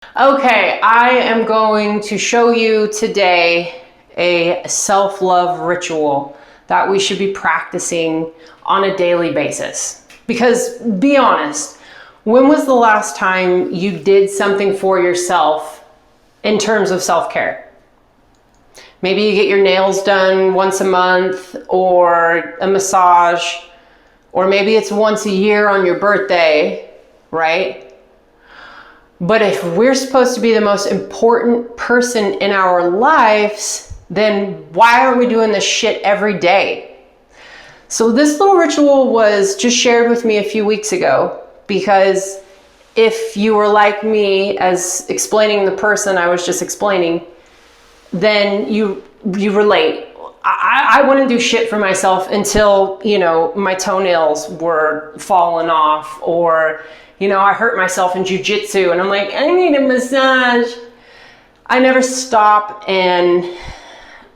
Okay, I am going to show you today a self-love ritual that we should be practicing on a daily basis. Because be honest, when was the last time you did something for yourself in terms of self-care? Maybe you get your nails done once a month, or a massage, or maybe it's once a year on your birthday, right? But if we're supposed to be the most important person in our lives, then why aren't we doing this shit every day? So this little ritual was just shared with me a few weeks ago, because if you were like me as explaining the person I was just explaining, then you relate. I wouldn't do shit for myself until, my toenails were falling off, or, I hurt myself in jujitsu and I'm like, I need a massage. I never stop and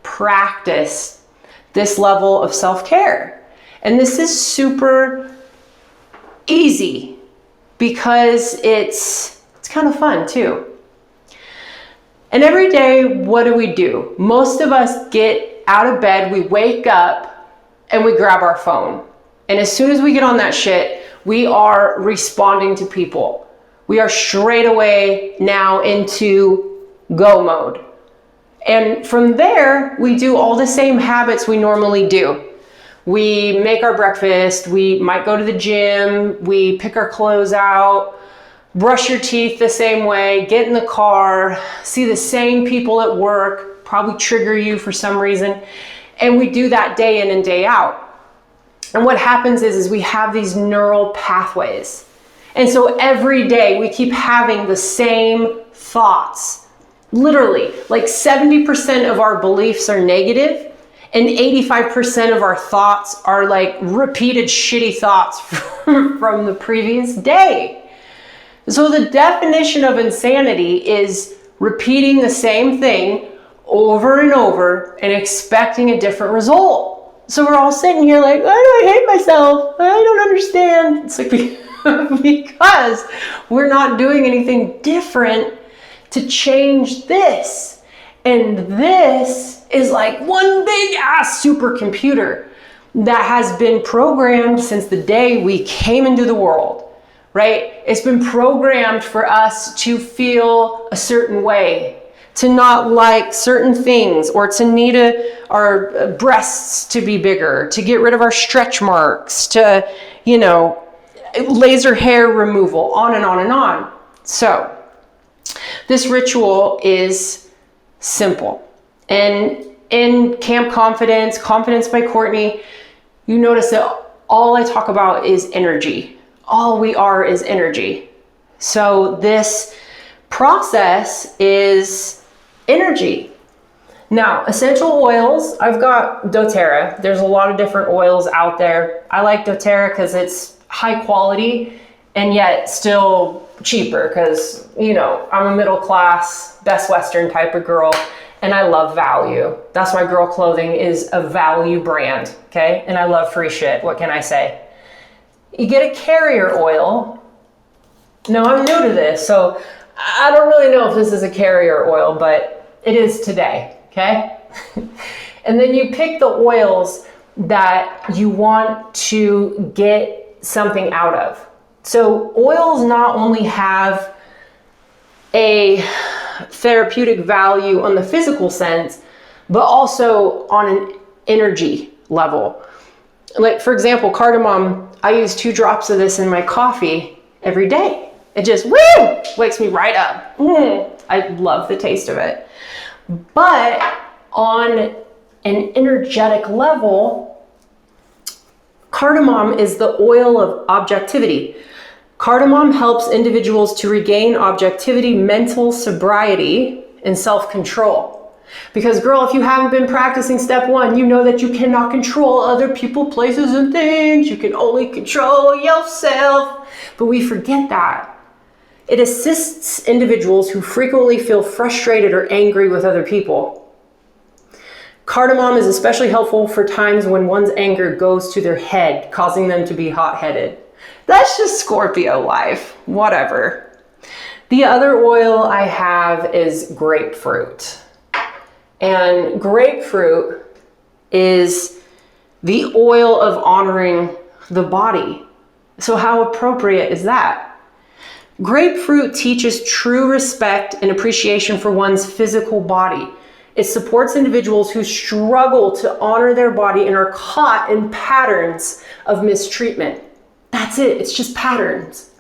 practice this level of self-care. And this is super easy because it's kind of fun too. And every day, what do? Most of us get out of bed, we wake up, and we grab our phone. And as soon as we get on that shit, we are responding to people. We are straight away now into go mode. And from there, we do all the same habits we normally do. We make our breakfast, we might go to the gym, we pick our clothes out, brush your teeth the same way, get in the car, see the same people at work, probably trigger you for some reason. And we do that day in and day out. And what happens is we have these neural pathways. And so every day we keep having the same thoughts. Literally, like 70% of our beliefs are negative, and 85% of our thoughts are like repeated shitty thoughts from the previous day. So the definition of insanity is repeating the same thing over and over and expecting a different result. So we're all sitting here like, why do I hate myself? I don't understand. It's like because we're not doing anything different to change this. And this is like one big ass supercomputer that has been programmed since the day we came into the world. Right? It's been programmed for us to feel a certain way, to not like certain things, or to need our breasts to be bigger, to get rid of our stretch marks, to, laser hair removal, on and on and on. So this ritual is simple. And in Camp Confidence by Courtney, you notice that all I talk about is energy. All we are is energy. So this process is energy. Now, essential oils, I've got doTERRA. There's a lot of different oils out there. I like doTERRA because it's high quality and yet still cheaper because, I'm a middle class, Best Western type of girl, and I love value. That's why grrrl clothing is a value brand, okay? And I love free shit. What can I say? You get a carrier oil. Now, I'm new to this, so I don't really know if this is a carrier oil, but it is today, okay? And then you pick the oils that you want to get something out of. So oils not only have a therapeutic value on the physical sense, but also on an energy level. Like, for example, cardamom, I use 2 drops of this in my coffee every day. It just, wakes me right up. I love the taste of it. But on an energetic level, cardamom is the oil of objectivity. Cardamom helps individuals to regain objectivity, mental sobriety, and self-control. Because girl, if you haven't been practicing step 1, you know that you cannot control other people, places, and things. You can only control yourself. But we forget that. It assists individuals who frequently feel frustrated or angry with other people. Cardamom is especially helpful for times when one's anger goes to their head, causing them to be hot-headed. That's just Scorpio life. Whatever. The other oil I have is grapefruit. And grapefruit is the oil of honoring the body. So how appropriate is that? Grapefruit teaches true respect and appreciation for one's physical body. It supports individuals who struggle to honor their body and are caught in patterns of mistreatment. That's it. It's just patterns.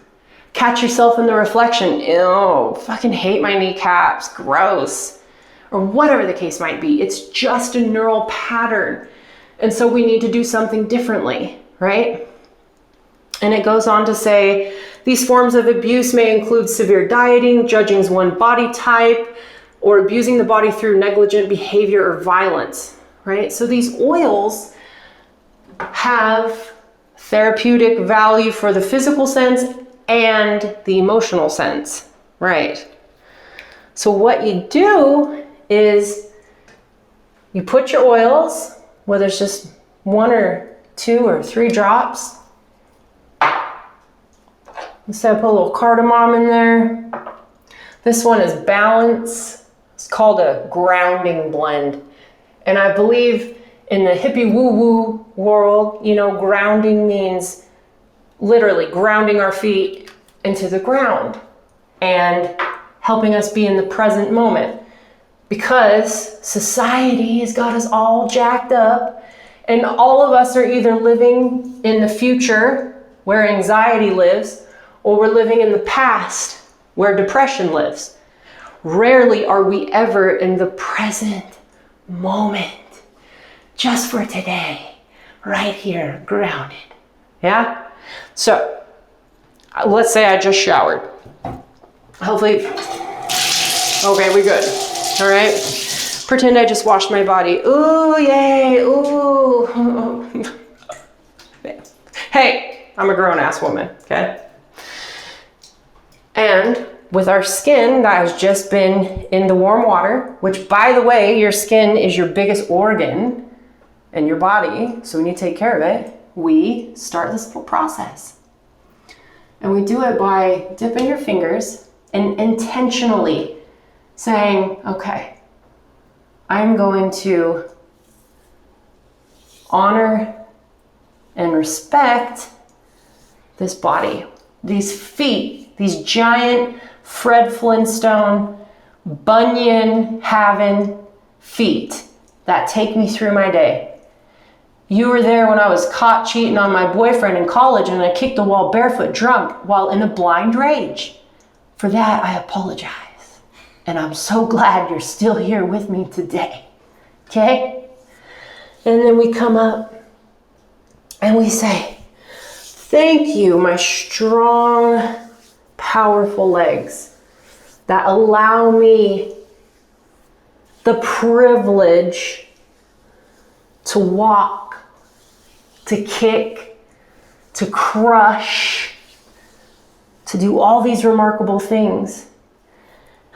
Catch yourself in the reflection. Ew, fucking hate my kneecaps. Gross. Or whatever the case might be. It's just a neural pattern. And so we need to do something differently, right? And it goes on to say, these forms of abuse may include severe dieting, judging one's body type, or abusing the body through negligent behavior or violence, right? So these oils have therapeutic value for the physical sense and the emotional sense, right? So what you do is you put your oils, whether it's just 1 or 2 or 3 drops. Instead, I put a little cardamom in there. This one is Balance. It's called a grounding blend. And I believe in the hippie woo-woo world, you know, grounding means literally grounding our feet into the ground and helping us be in the present moment. Because society has got us all jacked up, and all of us are either living in the future where anxiety lives, or we're living in the past where depression lives. Rarely are we ever in the present moment, just for today, right here, grounded. Yeah? So, let's say I just showered. Hopefully, okay, we good. All right? Pretend I just washed my body. Ooh, yay, ooh. Hey, I'm a grown-ass woman, okay? And with our skin that has just been in the warm water, which, by the way, your skin is your biggest organ in your body, so we need to take care of it, we start this whole process. And we do it by dipping your fingers and intentionally saying, okay, I'm going to honor and respect this body, these feet, these giant Fred Flintstone, Bunyan having feet that take me through my day. You were there when I was caught cheating on my boyfriend in college and I kicked the wall barefoot drunk while in a blind rage. For that, I apologize. And I'm so glad you're still here with me today. Okay? And then we come up and we say, thank you, my strong, powerful legs that allow me the privilege to walk, to kick, to crush, to do all these remarkable things.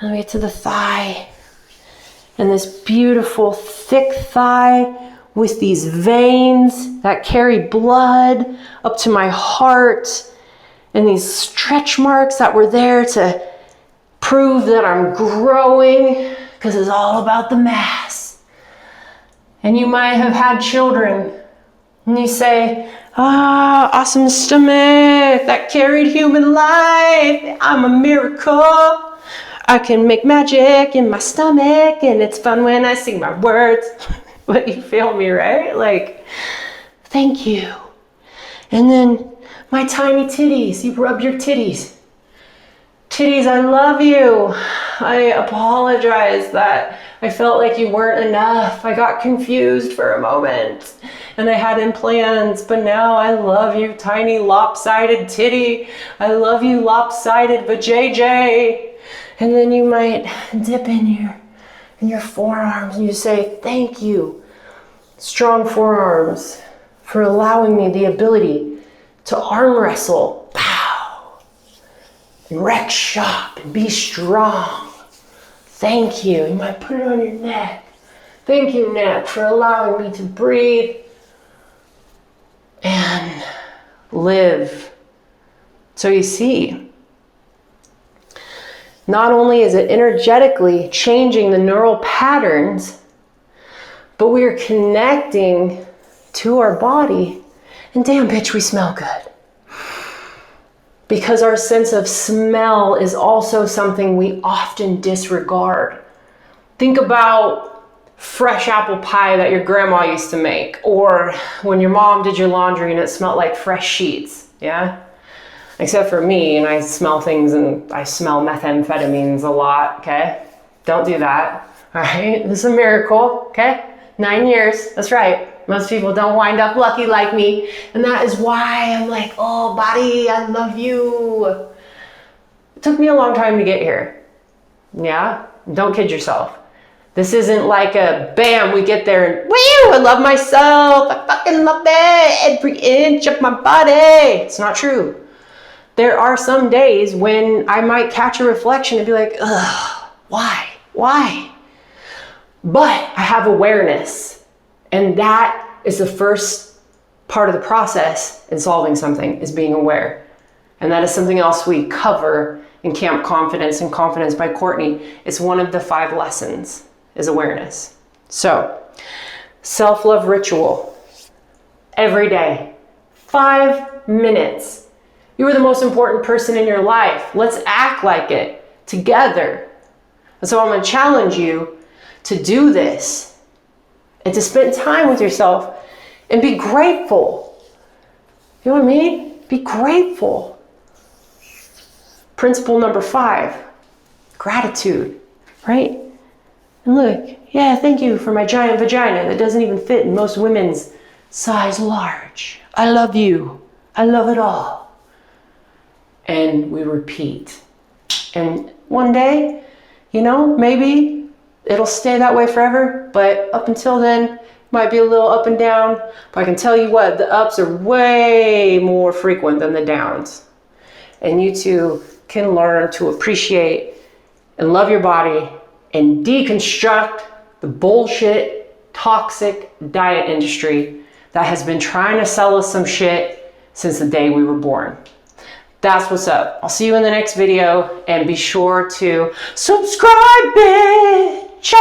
And we get to the thigh, and this beautiful thick thigh with these veins that carry blood up to my heart, and these stretch marks that were there to prove that I'm growing, because it's all about the mass. And you might have had children, and you say, awesome stomach that carried human life. I'm a miracle. I can make magic in my stomach, and it's fun when I sing my words. But you feel me, right? Like, thank you. And then my tiny titties, you rub your titties. Titties, I love you. I apologize that I felt like you weren't enough. I got confused for a moment and I had implants, but now I love you, tiny lopsided titty. I love you, lopsided vajayjay. And then you might dip in your forearms and you say, thank you, strong forearms, for allowing me the ability to arm wrestle, pow, and wreck shop and be strong. Thank you. You might put it on your neck. Thank you, neck, for allowing me to breathe and live. So you see, Not only is it energetically changing the neural patterns, but we are connecting to our body, and damn bitch, we smell good. Because our sense of smell is also something we often disregard. Think about fresh apple pie that your grandma used to make, or when your mom did your laundry and it smelled like fresh sheets, yeah? Except for me, and I smell things, and I smell methamphetamines a lot, okay? Don't do that, all right? This is a miracle, okay? 9 years, that's right. Most people don't wind up lucky like me, and that is why I'm like, oh, body, I love you. It took me a long time to get here, yeah? Don't kid yourself. This isn't like a bam, we get there and woo, I love myself. I fucking love it, every inch of my body. It's not true. There are some days when I might catch a reflection and be like, ugh, why? But I have awareness, and that is the first part of the process in solving something, is being aware. And that is something else we cover in Camp Confidence and Confidence by Courtney. It's one of the 5 lessons, is awareness. So, self-love ritual, every day, 5 minutes. You are the most important person in your life. Let's act like it together. And so I'm going to challenge you to do this and to spend time with yourself and be grateful. You know what I mean? Be grateful. Principle number 5, gratitude, right? And look, yeah, thank you for my giant vagina that doesn't even fit in most women's size large. I love you. I love it all. And we repeat. And one day, you know, maybe it'll stay that way forever, but up until then, might be a little up and down. But I can tell you what, the ups are way more frequent than the downs. And you too can learn to appreciate and love your body and deconstruct the bullshit, toxic diet industry that has been trying to sell us some shit since the day we were born. That's what's up. I'll see you in the next video, and be sure to subscribe, bitch.